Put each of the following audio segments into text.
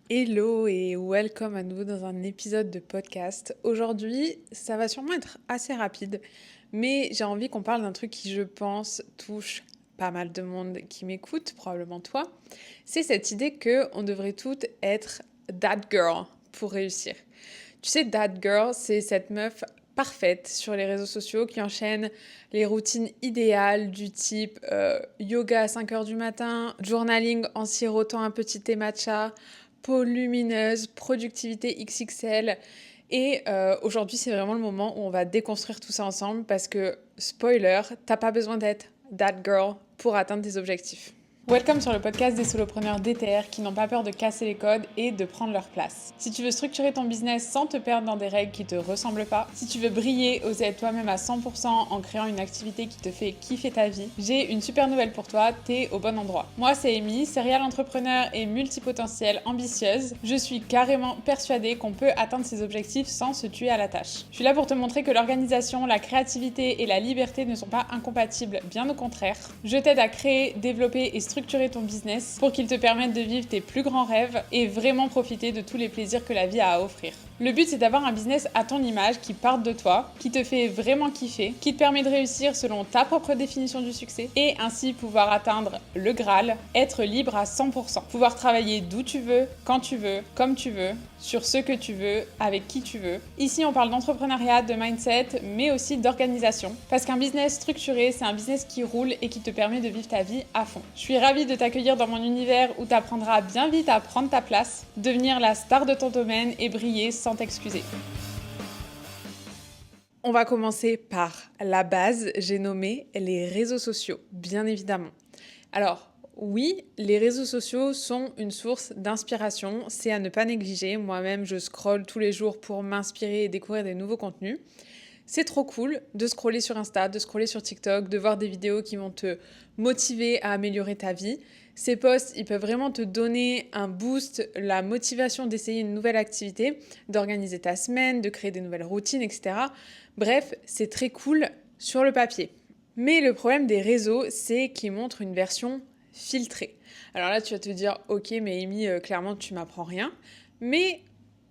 Hello et welcome à nouveau dans un épisode de podcast. Aujourd'hui, ça va sûrement être assez rapide, mais j'ai envie qu'on parle d'un truc qui, je pense, touche pas mal de monde qui m'écoute, probablement toi. C'est cette idée que on devrait toutes être that girl pour réussir. Tu sais, that girl, c'est cette meuf parfaite sur les réseaux sociaux qui enchaîne les routines idéales du type yoga à 5 heures du matin, journaling en sirotant un petit thé matcha, peau lumineuse, productivité XXL. Et aujourd'hui, c'est vraiment le moment où on va déconstruire tout ça ensemble parce que, spoiler, t'as pas besoin d'être that girl pour atteindre tes objectifs. Welcome sur le podcast des solopreneurs DTR qui n'ont pas peur de casser les codes et de prendre leur place. Si tu veux structurer ton business sans te perdre dans des règles qui te ressemblent pas, si tu veux briller, oser être toi-même à 100% en créant une activité qui te fait kiffer ta vie, j'ai une super nouvelle pour toi, t'es au bon endroit. Moi c'est Amy, serial entrepreneur et multipotentielle ambitieuse. Je suis carrément persuadée qu'on peut atteindre ses objectifs sans se tuer à la tâche. Je suis là pour te montrer que l'organisation, la créativité et la liberté ne sont pas incompatibles, bien au contraire. Je t'aide à créer, développer et structurer ton business pour qu'il te permette de vivre tes plus grands rêves et vraiment profiter de tous les plaisirs que la vie a à offrir. Le but, c'est d'avoir un business à ton image qui parte de toi, qui te fait vraiment kiffer, qui te permet de réussir selon ta propre définition du succès et ainsi pouvoir atteindre le Graal, être libre à 100%. Pouvoir travailler d'où tu veux, quand tu veux, comme tu veux, sur ce que tu veux, avec qui tu veux. Ici, on parle d'entrepreneuriat, de mindset, mais aussi d'organisation. Parce qu'un business structuré, c'est un business qui roule et qui te permet de vivre ta vie à fond. Je suis ravie de t'accueillir dans mon univers où tu apprendras bien vite à prendre ta place, devenir la star de ton domaine et briller sans t'excuser. On va commencer par la base, j'ai nommé les réseaux sociaux, bien évidemment. Alors, oui, les réseaux sociaux sont une source d'inspiration, c'est à ne pas négliger. Moi-même, je scrolle tous les jours pour m'inspirer et découvrir des nouveaux contenus. C'est trop cool de scroller sur Insta, de scroller sur TikTok, de voir des vidéos qui vont te motiver à améliorer ta vie. Ces posts, ils peuvent vraiment te donner un boost, la motivation d'essayer une nouvelle activité, d'organiser ta semaine, de créer des nouvelles routines, etc. Bref, c'est très cool sur le papier. Mais le problème des réseaux, c'est qu'ils montrent une version filtrée. Alors là, tu vas te dire, ok, mais Amy, clairement, tu m'apprends rien. Mais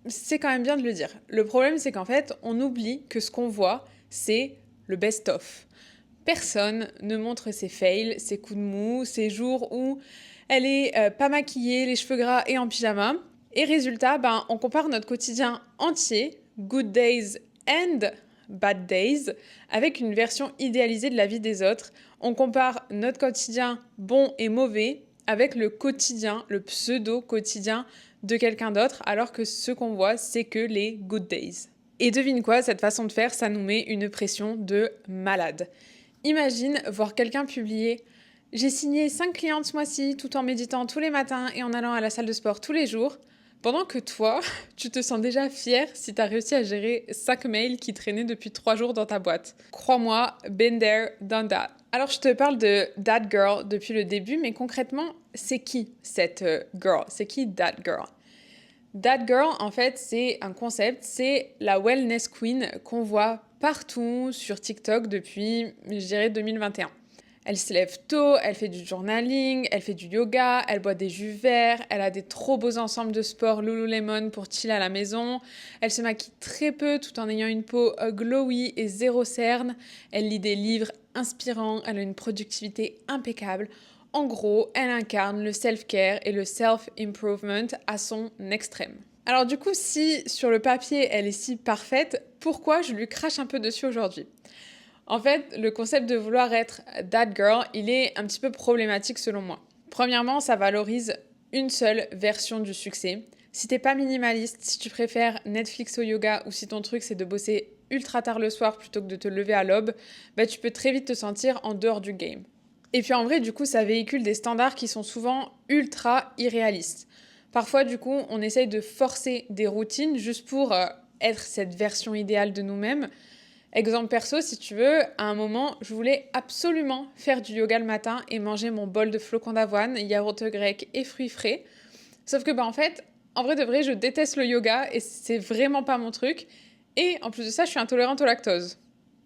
c'est quand même bien de le dire. Le problème, c'est qu'en fait, on oublie que ce qu'on voit, c'est le best-of. Personne ne montre ses fails, ses coups de mou, ses jours où elle est pas maquillée, les cheveux gras et en pyjama. Et résultat, on compare notre quotidien entier, good days and bad days, avec une version idéalisée de la vie des autres. On compare notre quotidien bon et mauvais avec le quotidien, le pseudo-quotidien de quelqu'un d'autre, alors que ce qu'on voit, c'est que les good days. Et devine quoi, cette façon de faire, ça nous met une pression de malade. Imagine voir quelqu'un publier « J'ai signé 5 clientes ce mois-ci tout en méditant tous les matins et en allant à la salle de sport tous les jours », pendant que toi, tu te sens déjà fier si t'as réussi à gérer 5 mails qui traînaient depuis 3 jours dans ta boîte. Crois-moi, been there, done that. Alors je te parle de that girl depuis le début, mais concrètement, c'est qui cette girl? C'est qui that girl? That girl, en fait, c'est un concept, c'est la wellness queen qu'on voit partout sur TikTok depuis, je dirais, 2021. Elle se lève tôt, elle fait du journaling, elle fait du yoga, elle boit des jus verts, elle a des trop beaux ensembles de sport Lululemon pour chiller à la maison, elle se maquille très peu tout en ayant une peau glowy et zéro cerne, elle lit des livres inspirants, elle a une productivité impeccable. En gros, elle incarne le self-care et le self-improvement à son extrême. Alors du coup, si sur le papier elle est si parfaite, pourquoi je lui crache un peu dessus aujourd'hui ? En fait, le concept de vouloir être that girl, il est un petit peu problématique selon moi. Premièrement, ça valorise une seule version du succès. Si t'es pas minimaliste, si tu préfères Netflix au yoga ou si ton truc c'est de bosser ultra tard le soir plutôt que de te lever à l'aube, tu peux très vite te sentir en dehors du game. Et puis en vrai, du coup, ça véhicule des standards qui sont souvent ultra irréalistes. Parfois, du coup, on essaye de forcer des routines juste pour être cette version idéale de nous-mêmes. Exemple perso, si tu veux, à un moment, je voulais absolument faire du yoga le matin et manger mon bol de flocons d'avoine, yaourt grec et fruits frais. Sauf que, en fait, en vrai de vrai, je déteste le yoga et c'est vraiment pas mon truc. Et en plus de ça, je suis intolérante au lactose.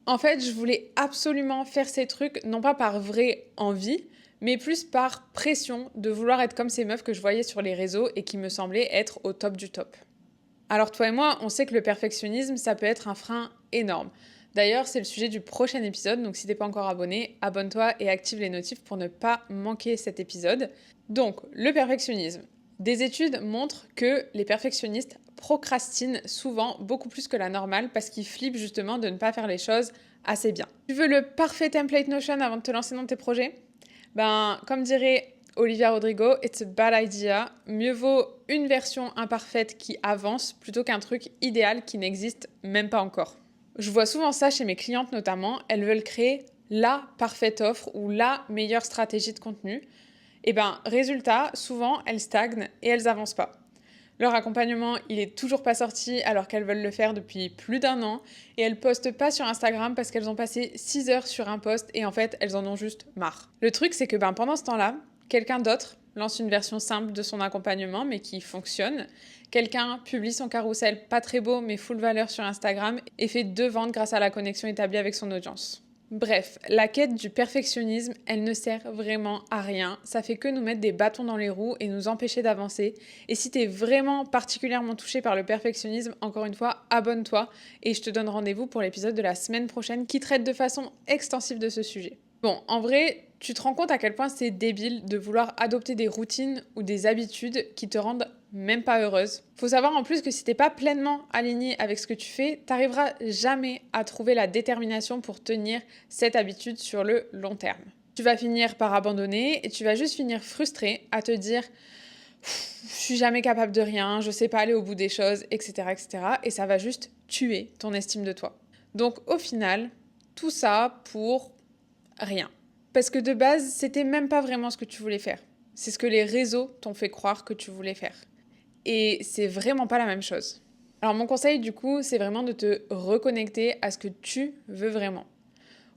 En fait, je voulais absolument faire ces trucs, non pas par vraie envie, mais plus par pression de vouloir être comme ces meufs que je voyais sur les réseaux et qui me semblaient être au top du top. Alors toi et moi, on sait que le perfectionnisme, ça peut être un frein énorme. D'ailleurs, c'est le sujet du prochain épisode, donc si t'es pas encore abonné, abonne-toi et active les notifs pour ne pas manquer cet épisode. Donc, le perfectionnisme. Des études montrent que les perfectionnistes procrastinent souvent beaucoup plus que la normale parce qu'ils flippent justement de ne pas faire les choses assez bien. Tu veux le parfait template Notion avant de te lancer dans tes projets ? Comme dirait Olivia Rodrigo, it's a bad idea. Mieux vaut une version imparfaite qui avance plutôt qu'un truc idéal qui n'existe même pas encore. Je vois souvent ça chez mes clientes notamment, elles veulent créer la parfaite offre ou la meilleure stratégie de contenu. Résultat, souvent elles stagnent et elles avancent pas. Leur accompagnement, il est toujours pas sorti alors qu'elles veulent le faire depuis plus d'1 an et elles postent pas sur Instagram parce qu'elles ont passé 6 heures sur un post et en fait, elles en ont juste marre. Le truc, c'est que pendant ce temps-là, quelqu'un d'autre lance une version simple de son accompagnement mais qui fonctionne. Quelqu'un publie son carrousel pas très beau mais full valeur sur Instagram et fait 2 ventes grâce à la connexion établie avec son audience. Bref, la quête du perfectionnisme, elle ne sert vraiment à rien. Ça fait que nous mettre des bâtons dans les roues et nous empêcher d'avancer. Et si t'es vraiment particulièrement touché par le perfectionnisme, encore une fois, abonne-toi et je te donne rendez-vous pour l'épisode de la semaine prochaine qui traite de façon extensive de ce sujet. Bon, en vrai, tu te rends compte à quel point c'est débile de vouloir adopter des routines ou des habitudes qui te rendent même pas heureuse. Faut savoir en plus que si t'es pas pleinement aligné avec ce que tu fais, t'arriveras jamais à trouver la détermination pour tenir cette habitude sur le long terme. Tu vas finir par abandonner et tu vas juste finir frustré à te dire « je suis jamais capable de rien, je sais pas aller au bout des choses, etc. etc. » et ça va juste tuer ton estime de toi. Donc au final, tout ça pour rien. Parce que de base, c'était même pas vraiment ce que tu voulais faire. C'est ce que les réseaux t'ont fait croire que tu voulais faire. Et c'est vraiment pas la même chose. Alors mon conseil du coup, c'est vraiment de te reconnecter à ce que tu veux vraiment.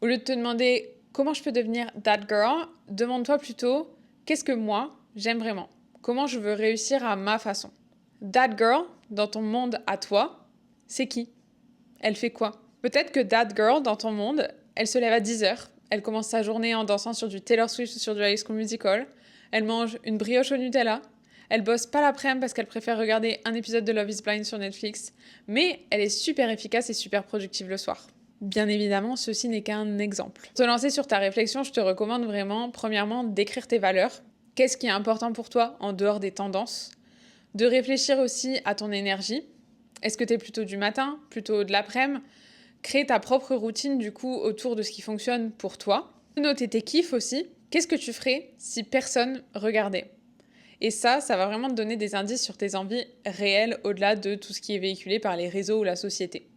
Au lieu de te demander comment je peux devenir that girl, demande-toi plutôt qu'est-ce que moi j'aime vraiment. Comment je veux réussir à ma façon. That girl, dans ton monde à toi, c'est qui ? Elle fait quoi ? Peut-être que that girl, dans ton monde, elle se lève à 10h, elle commence sa journée en dansant sur du Taylor Swift ou sur du High School Musical, elle mange une brioche au Nutella, elle bosse pas l'après-midi parce qu'elle préfère regarder un épisode de Love is Blind sur Netflix, mais elle est super efficace et super productive le soir. Bien évidemment, ceci n'est qu'un exemple. Pour te lancer sur ta réflexion, je te recommande vraiment, premièrement, d'écrire tes valeurs. Qu'est-ce qui est important pour toi en dehors des tendances ? De réfléchir aussi à ton énergie. Est-ce que tu es plutôt du matin, plutôt de l'après-midi ? Crée ta propre routine du coup autour de ce qui fonctionne pour toi. Noter tes kiffs aussi. Qu'est-ce que tu ferais si personne regardait ? Et ça va vraiment te donner des indices sur tes envies réelles au-delà de tout ce qui est véhiculé par les réseaux ou la société.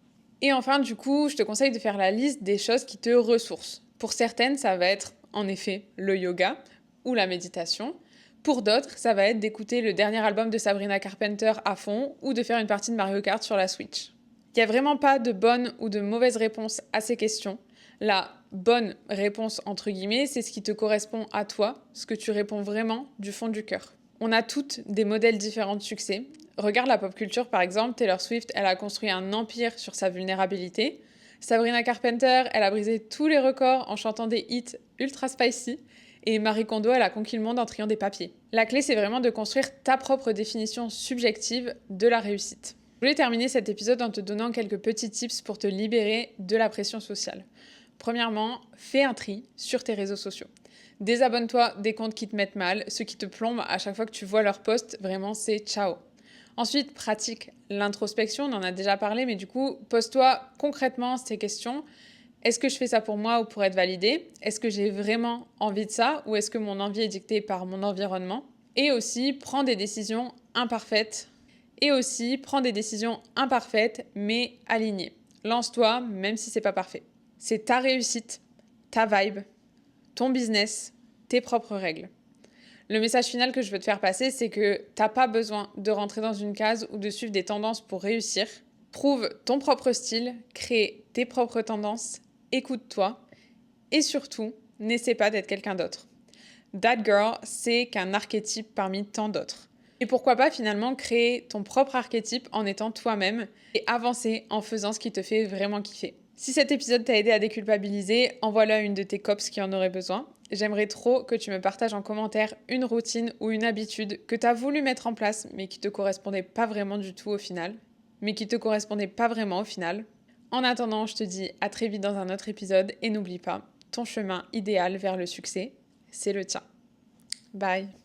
Et enfin, du coup, je te conseille de faire la liste des choses qui te ressourcent. Pour certaines, ça va être en effet le yoga ou la méditation. Pour d'autres, ça va être d'écouter le dernier album de Sabrina Carpenter à fond ou de faire une partie de Mario Kart sur la Switch. Il n'y a vraiment pas de bonne ou de mauvaise réponse à ces questions. La bonne réponse, entre guillemets, c'est ce qui te correspond à toi, ce que tu réponds vraiment du fond du cœur. On a toutes des modèles différents de succès. Regarde la pop culture par exemple, Taylor Swift, elle a construit un empire sur sa vulnérabilité. Sabrina Carpenter, elle a brisé tous les records en chantant des hits ultra spicy. Et Marie Kondo, elle a conquis le monde en triant des papiers. La clé, c'est vraiment de construire ta propre définition subjective de la réussite. Je voulais terminer cet épisode en te donnant quelques petits tips pour te libérer de la pression sociale. Premièrement, fais un tri sur tes réseaux sociaux. Désabonne-toi des comptes qui te mettent mal, ceux qui te plombent à chaque fois que tu vois leurs posts, vraiment c'est ciao. Ensuite, pratique l'introspection, on en a déjà parlé, mais du coup, pose-toi concrètement ces questions. Est-ce que je fais ça pour moi ou pour être validé ? Est-ce que j'ai vraiment envie de ça ou est-ce que mon envie est dictée par mon environnement ? Et aussi, prends des décisions imparfaites. Mais alignées. Lance-toi, même si c'est pas parfait. C'est ta réussite, ta vibe, ton business, tes propres règles. Le message final que je veux te faire passer, c'est que t'as pas besoin de rentrer dans une case ou de suivre des tendances pour réussir. Trouve ton propre style, crée tes propres tendances, écoute-toi et surtout, n'essaie pas d'être quelqu'un d'autre. That girl, c'est qu'un archétype parmi tant d'autres. Et pourquoi pas finalement créer ton propre archétype en étant toi-même et avancer en faisant ce qui te fait vraiment kiffer. Si cet épisode t'a aidé à déculpabiliser, envoie-le à une de tes cops qui en aurait besoin. J'aimerais trop que tu me partages en commentaire une routine ou une habitude que tu as voulu mettre en place, mais qui te correspondait pas vraiment du tout au final. Mais qui te correspondait pas vraiment au final. En attendant, je te dis à très vite dans un autre épisode et n'oublie pas, ton chemin idéal vers le succès, c'est le tien. Bye.